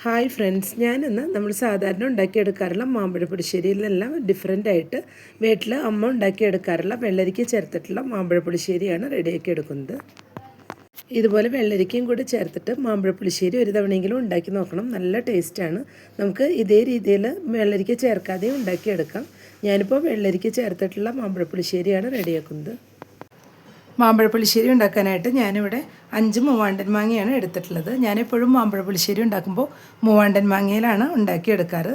Hi friends, ഞാനിന്ന് നമ്മൾ സാധാരണ ഉണ്ടാക്കിയെടുക്കാറുള്ള മാമ്പഴ പുളിശ്ശേരിയിൽ നിന്നെല്ലാം ഡിഫറെൻ്റായിട്ട് വീട്ടിൽ അമ്മ ഉണ്ടാക്കിയെടുക്കാറുള്ള വെള്ളരിക്ക ചേർത്തിട്ടുള്ള മാമ്പഴ പുളിശ്ശേരിയാണ് റെഡിയാക്കി എടുക്കുന്നത്. ഇതുപോലെ വെള്ളരിക്കയും കൂടി ചേർത്തിട്ട് മാമ്പഴ പുളിശ്ശേരി ഒരു തവണയെങ്കിലും ഉണ്ടാക്കി നോക്കണം. നല്ല ടേസ്റ്റാണ്. നമുക്ക് ഇതേ രീതിയിൽ വെള്ളരിക്ക ചേർക്കാതെയും ഉണ്ടാക്കിയെടുക്കാം. ഞാനിപ്പോൾ വെള്ളരിക്ക ചേർത്തിട്ടുള്ള മാമ്പഴ പുളിശ്ശേരിയാണ് റെഡിയാക്കുന്നത്. മാമ്പഴ പുളിശ്ശേരി ഉണ്ടാക്കാനായിട്ട് ഞാനിവിടെ 5 മൂവാണ്ടൻ മാങ്ങയാണ് എടുത്തിട്ടുള്ളത്. ഞാനെപ്പോഴും മാമ്പഴ പുളിശ്ശേരി ഉണ്ടാക്കുമ്പോൾ മൂവാണ്ടൻ മാങ്ങയിലാണ് ഉണ്ടാക്കിയെടുക്കാറ്.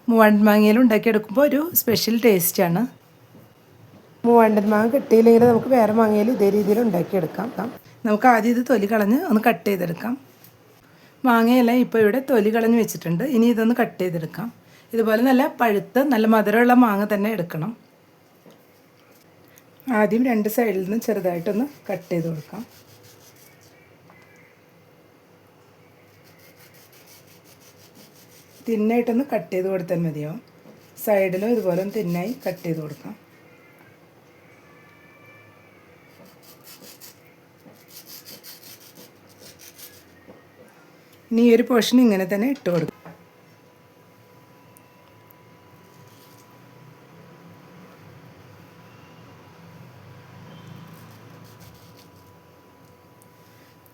മൂവാണ്ടൻ മാങ്ങയിൽ ഉണ്ടാക്കിയെടുക്കുമ്പോൾ ഒരു സ്പെഷ്യൽ ടേസ്റ്റാണ്. മൂവാണ്ടൻ മാങ്ങ കിട്ടിയില്ലെങ്കിൽ നമുക്ക് വേറെ മാങ്ങയിൽ ഇതേ രീതിയിൽ ഉണ്ടാക്കിയെടുക്കാം. നമുക്ക് ആദ്യം ഇത് തൊലി കളഞ്ഞ് ഒന്ന് കട്ട് ചെയ്തെടുക്കാം. മാങ്ങയെല്ലാം ഇപ്പോൾ ഇവിടെ തൊലി കളഞ്ഞ് വെച്ചിട്ടുണ്ട്. ഇനി ഇതൊന്ന് കട്ട് ചെയ്തെടുക്കാം. ഇതുപോലെ നല്ല പഴുത്ത് നല്ല മധുരമുള്ള മാങ്ങ തന്നെ എടുക്കണം. ആദ്യം 2 സൈഡിൽ നിന്ന് ചെറുതായിട്ടൊന്ന് കട്ട് ചെയ്ത് കൊടുക്കാം. തിന്നായിട്ടൊന്ന് കട്ട് ചെയ്ത് കൊടുത്താൽ മതിയാവും. സൈഡിലും ഇതുപോലെ ഒന്ന് തിന്നായി കട്ട് ചെയ്ത് കൊടുക്കാം. ഇനി ഈ ഒരു പോർഷൻ ഇങ്ങനെ തന്നെ ഇട്ട് കൊടുക്കാം.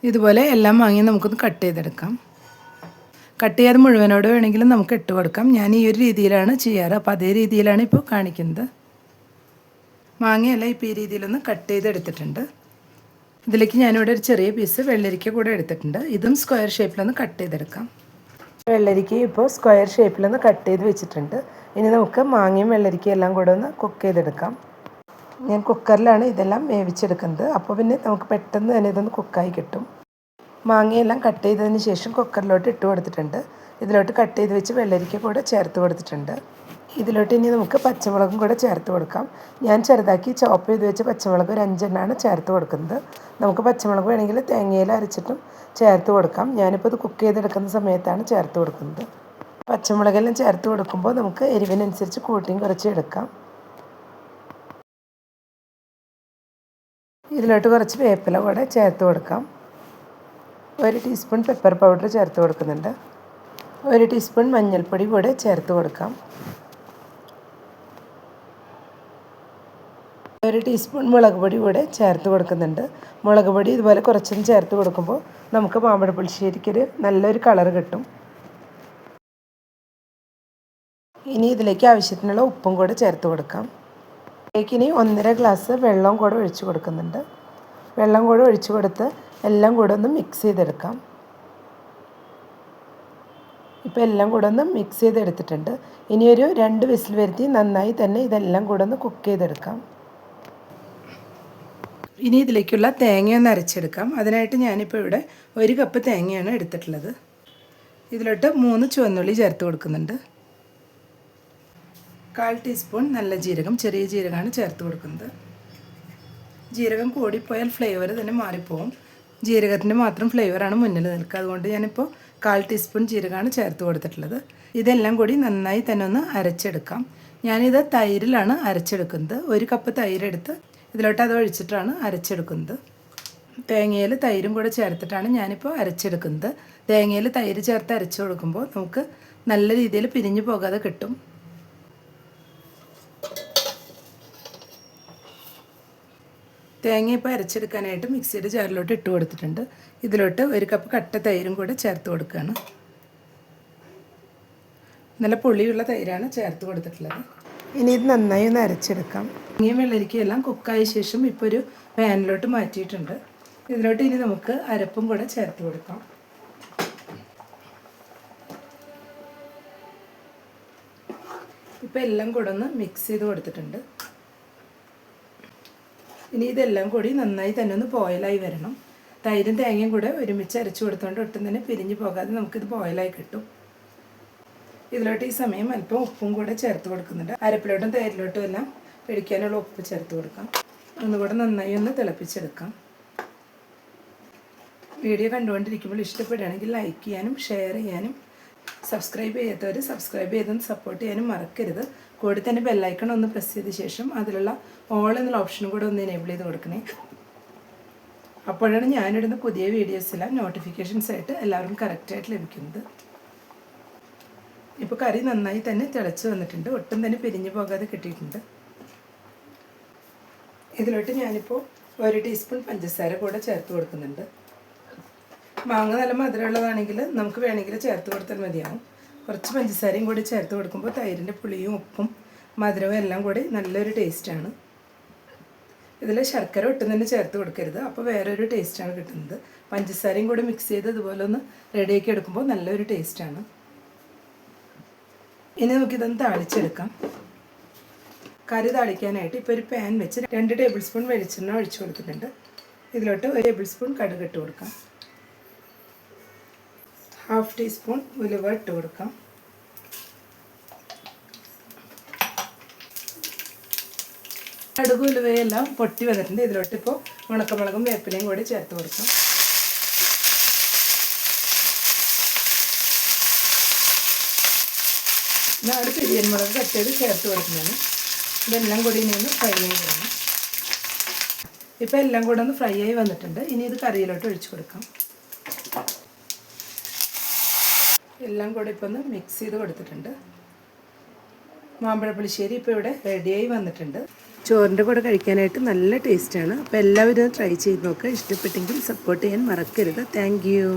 ഇതുപോലെ എല്ലാം വാങ്ങി നമുക്കൊന്ന് കട്ട് ചെയ്തെടുക്കാം. കട്ട് ചെയ്യാതെ മുഴുവനോട് വേണമെങ്കിലും നമുക്ക് ഇട്ട് കൊടുക്കാം. ഞാൻ ഈ ഒരു രീതിയിലാണ് ചെയ്യാറ്. അപ്പോൾ അതേ രീതിയിലാണ് ഇപ്പോൾ കാണിക്കുന്നത്. മാങ്ങയെല്ലാം ഇപ്പോൾ ഈ രീതിയിലൊന്ന് കട്ട് ചെയ്തെടുത്തിട്ടുണ്ട്. ഇതിലേക്ക് ഞാനിവിടെ ഒരു ചെറിയ പീസ് വെള്ളരിക്ക കൂടെ എടുത്തിട്ടുണ്ട്. ഇതും സ്ക്വയർ ഷേപ്പിലൊന്ന് കട്ട് ചെയ്തെടുക്കാം. വെള്ളരിക്ക ഇപ്പോൾ സ്ക്വയർ ഷേപ്പിലൊന്ന് കട്ട് ചെയ്ത് വെച്ചിട്ടുണ്ട്. ഇനി നമുക്ക് മാങ്ങയും വെള്ളരിക്കയും എല്ലാം കൂടെ ഒന്ന് കുക്ക് ചെയ്തെടുക്കാം. ഞാൻ കുക്കറിലാണ് ഇതെല്ലാം വേവിച്ചെടുക്കുന്നത്. അപ്പോൾ പിന്നെ നമുക്ക് പെട്ടെന്ന് തന്നെ ഇതൊന്ന് കുക്കായി കിട്ടും. മാങ്ങയെല്ലാം കട്ട് ചെയ്തതിന് ശേഷം കുക്കറിലോട്ട് ഇട്ട് കൊടുത്തിട്ടുണ്ട്. ഇതിലോട്ട് കട്ട് ചെയ്ത് വെച്ച് വെള്ളരിക്ക കൂടെ ചേർത്ത് കൊടുത്തിട്ടുണ്ട്. ഇതിലോട്ട് ഇനി നമുക്ക് പച്ചമുളകും കൂടെ ചേർത്ത് കൊടുക്കാം. ഞാൻ ചെറുതാക്കി ചോപ്പ് ചെയ്ത് വെച്ച് പച്ചമുളക് ഒരു 5 എണ്ണമാണ് ചേർത്ത് കൊടുക്കുന്നത്. നമുക്ക് പച്ചമുളക് വേണമെങ്കിൽ തേങ്ങയിൽ അരച്ചിട്ടും ചേർത്ത് കൊടുക്കാം. ഞാനിപ്പോൾ ഇത് കുക്ക് ചെയ്തെടുക്കുന്ന സമയത്താണ് ചേർത്ത് കൊടുക്കുന്നത്. പച്ചമുളകെല്ലാം ചേർത്ത് കൊടുക്കുമ്പോൾ നമുക്ക് എരിവിനനുസരിച്ച് കൂട്ടിയും കുറച്ച് എടുക്കാം. ഇതിലോട്ട് കുറച്ച് വേപ്പില കൂടെ ചേർത്ത് കൊടുക്കാം. 1 ടീസ്പൂൺ പെപ്പർ പൗഡർ ചേർത്ത് കൊടുക്കുന്നുണ്ട്. 1 ടീസ്പൂൺ മഞ്ഞൾപ്പൊടി കൂടെ ചേർത്ത് കൊടുക്കാം. 1 ടീസ്പൂൺ മുളക് പൊടി കൂടെ ചേർത്ത് കൊടുക്കുന്നുണ്ട്. മുളക് പൊടി ഇതുപോലെ കുറച്ചൊന്ന് ചേർത്ത് കൊടുക്കുമ്പോൾ നമുക്ക് മാമ്പഴ പുളിശ്ശേരിക്കൊരു നല്ലൊരു കളർ കിട്ടും. ഇനി ഇതിലേക്ക് ആവശ്യത്തിനുള്ള ഉപ്പും കൂടെ ചേർത്ത് കൊടുക്കാം. ഇതിലേക്കിനി 1.5 ഗ്ലാസ് വെള്ളം കൂടെ ഒഴിച്ച് കൊടുക്കുന്നുണ്ട്. വെള്ളം കൂടെ ഒഴിച്ച് കൊടുത്ത് എല്ലാം കൂടെ ഒന്ന് മിക്സ് ചെയ്തെടുക്കാം. ഇപ്പോൾ എല്ലാം കൂടെ ഒന്ന് മിക്സ് ചെയ്തെടുത്തിട്ടുണ്ട്. ഇനി ഒരു 2 വിസിൽ വരുത്തി നന്നായി തന്നെ ഇതെല്ലാം കൂടെ ഒന്ന് കുക്ക് ചെയ്തെടുക്കാം. ഇനി ഇതിലേക്കുള്ള തേങ്ങയൊന്ന് അരച്ചെടുക്കാം. അതിനായിട്ട് ഞാനിപ്പോൾ ഇവിടെ 1 കപ്പ് തേങ്ങയാണ് എടുത്തിട്ടുള്ളത്. ഇതിലോട്ട് 3 ചുവന്നുള്ളി ചേർത്ത് കൊടുക്കുന്നുണ്ട്. 1/4 ടീസ്പൂൺ നല്ല ജീരകം, ചെറിയ ജീരകമാണ് ചേർത്ത് കൊടുക്കുന്നത്. ജീരകം കൂടിപ്പോയാൽ ഫ്ലേവർ തന്നെ മാറിപ്പോവും. ജീരകത്തിൻ്റെ മാത്രം ഫ്ലേവറാണ് മുന്നിൽ നിൽക്കുക. അതുകൊണ്ട് ഞാനിപ്പോൾ 1/4 ടീസ്പൂൺ ജീരകമാണ് ചേർത്ത് കൊടുത്തിട്ടുള്ളത്. ഇതെല്ലാം കൂടി നന്നായി തന്നെ ഒന്ന് അരച്ചെടുക്കാം. ഞാനിത് തൈരിലാണ് അരച്ചെടുക്കുന്നത്. 1 കപ്പ് തൈരെടുത്ത് ഇതിലോട്ട് അത് ഒഴിച്ചിട്ടാണ് അരച്ചെടുക്കുന്നത്. തേങ്ങയിൽ തൈരും കൂടെ ചേർത്തിട്ടാണ് ഞാനിപ്പോൾ അരച്ചെടുക്കുന്നത്. തേങ്ങയിൽ തൈര് ചേർത്ത് അരച്ച് കൊടുക്കുമ്പോൾ നമുക്ക് നല്ല രീതിയിൽ പിരിഞ്ഞു പോകാതെ കിട്ടും. തേങ്ങ ഇപ്പോൾ അരച്ചെടുക്കാനായിട്ട് മിക്സിയുടെ ജാറിലോട്ട് ഇട്ട് കൊടുത്തിട്ടുണ്ട്. ഇതിലോട്ട് 1 കപ്പ് കട്ട തൈരും കൂടെ ചേർത്ത് കൊടുക്കുകയാണ്. നല്ല പുളിയുള്ള തൈരാണ് ചേർത്ത് കൊടുത്തിട്ടുള്ളത്. ഇനി ഇത് നന്നായി ഒന്ന് അരച്ചെടുക്കാം. തേങ്ങയും വെള്ളരിക്കയും എല്ലാം കുക്കായ ശേഷം ഇപ്പോൾ ഒരു പാനിലോട്ട് മാറ്റിയിട്ടുണ്ട്. ഇതിലോട്ട് ഇനി നമുക്ക് അരപ്പും കൂടെ ചേർത്ത് കൊടുക്കാം. ഇപ്പോൾ എല്ലാം കൂടെ ഒന്ന് മിക്സ് ചെയ്ത് കൊടുത്തിട്ടുണ്ട്. ഇനി ഇതെല്ലാം കൂടി നന്നായി തന്നെ ഒന്ന് ബോയിലായി വരണം. തൈരും തേങ്ങയും കൂടെ ഒരുമിച്ച് അരച്ച് കൊടുത്തുകൊണ്ട് ഒട്ടും തന്നെ പിരിഞ്ഞു പോകാതെ നമുക്കിത് ബോയിലായി കിട്ടും. ഇതിലോട്ട് ഈ സമയം അല്പം ഉപ്പും കൂടെ ചേർത്ത് കൊടുക്കുന്നുണ്ട്. അരപ്പിലോട്ടും തൈരിലോട്ടും എല്ലാം പിടിക്കാനുള്ള ഉപ്പ് ചേർത്ത് കൊടുക്കാം. ഒന്നുകൂടെ നന്നായി ഒന്ന് തിളപ്പിച്ചെടുക്കാം. വീഡിയോ കണ്ടുകൊണ്ടിരിക്കുമ്പോൾ ഇഷ്ടപ്പെടുകയാണെങ്കിൽ ലൈക്ക് ചെയ്യാനും ഷെയർ ചെയ്യാനും സബ്സ്ക്രൈബ് ചെയ്യാത്തവർ സബ്സ്ക്രൈബ് ചെയ്തൊന്ന് സപ്പോർട്ട് ചെയ്യാനും മറക്കരുത്. കൂടെ തന്നെ ബെല്ലൈക്കൺ ഒന്ന് പ്രസ് ചെയ്ത ശേഷം അതിലുള്ള ഓൾ എന്നുള്ള ഓപ്ഷനും കൂടെ ഒന്ന് എനേബിൾ ചെയ്ത് കൊടുക്കണേ. അപ്പോഴാണ് ഞാനിടുന്ന പുതിയ വീഡിയോസെല്ലാം നോട്ടിഫിക്കേഷൻസ് ആയിട്ട് എല്ലാവർക്കും കറക്റ്റായിട്ട് ലഭിക്കുന്നത്. ഇപ്പോൾ കറി നന്നായി തന്നെ തിളച്ച് വന്നിട്ടുണ്ട്, ഒട്ടും തന്നെ പിരിഞ്ഞു പോകാതെ കിട്ടിയിട്ടുണ്ട്. ഇതിലോട്ട് ഞാനിപ്പോൾ 1 ടീസ്പൂൺ പഞ്ചസാര കൂടെ ചേർത്ത് കൊടുക്കുന്നുണ്ട്. മാങ്ങ നല്ല മധുരമുള്ളതാണെങ്കിൽ നമുക്ക് വേണമെങ്കിൽ ചേർത്ത് കൊടുത്താൽ മതിയാവും. കുറച്ച് പഞ്ചസാരയും കൂടി ചേർത്ത് കൊടുക്കുമ്പോൾ തൈരിൻ്റെ പുളിയും ഉപ്പും മധുരവും എല്ലാം കൂടി നല്ലൊരു ടേസ്റ്റാണ്. ഇതിൽ ശർക്കര ഒട്ടും തന്നെ ചേർത്ത് കൊടുക്കരുത്, അപ്പോൾ വേറൊരു ടേസ്റ്റാണ് കിട്ടുന്നത്. പഞ്ചസാരയും കൂടി മിക്സ് ചെയ്ത് ഇതുപോലെ ഒന്ന് റെഡിയാക്കി എടുക്കുമ്പോൾ നല്ലൊരു ടേസ്റ്റാണ്. ഇനി നമുക്കിതൊന്ന് താളിച്ചെടുക്കാം. കറി താളിക്കാനായിട്ട് ഇപ്പോൾ ഒരു പാൻ വെച്ച് 2 ടേബിൾ സ്പൂൺ വെളിച്ചെണ്ണ ഒഴിച്ച് കൊടുത്തിട്ടുണ്ട്. ഇതിലോട്ട് 1 ടേബിൾ സ്പൂൺ കടുക് ഇട്ട് കൊടുക്കാം. 1/2 ടീസ്പൂൺ ഉലുവ ഇട്ട് കൊടുക്കാം. കടുക് ഉലുവയെല്ലാം പൊട്ടി വന്നിട്ടുണ്ട്. ഇതിലോട്ട് ഇപ്പോൾ ഉണക്കമുളകും വേപ്പിലയും കൂടി ചേർത്ത് കൊടുക്കാം. നാല് പിരിയൻമുളക് കട്ട് ചെയ്ത് ചേർത്ത് കൊടുക്കുന്നതാണ്. ഇതെല്ലാം കൂടി ഇനി ഒന്ന് ഫ്രൈ ആയി വരണം. ഇപ്പോൾ എല്ലാം കൂടെ ഒന്ന് ഫ്രൈ ആയി വന്നിട്ടുണ്ട്. ഇനി ഇത് കറിയിലോട്ട് ഒഴിച്ച് കൊടുക്കാം. എല്ലാം കൂടി ഇപ്പോൾ ഒന്ന് മിക്സ് ചെയ്ത് കൊടുത്തിട്ടുണ്ട്. മാമ്പഴ പുളിശ്ശേരി ഇപ്പോൾ ഇവിടെ റെഡിയായി വന്നിട്ടുണ്ട്. ചോറിൻ്റെ കൂടെ കഴിക്കാനായിട്ട് നല്ല ടേസ്റ്റാണ്. അപ്പോൾ എല്ലാവരും ട്രൈ ചെയ്ത് നോക്കുക. ഇഷ്ടപ്പെട്ടെങ്കിൽ സപ്പോർട്ട് ചെയ്യാൻ മറക്കരുത്. Thank you.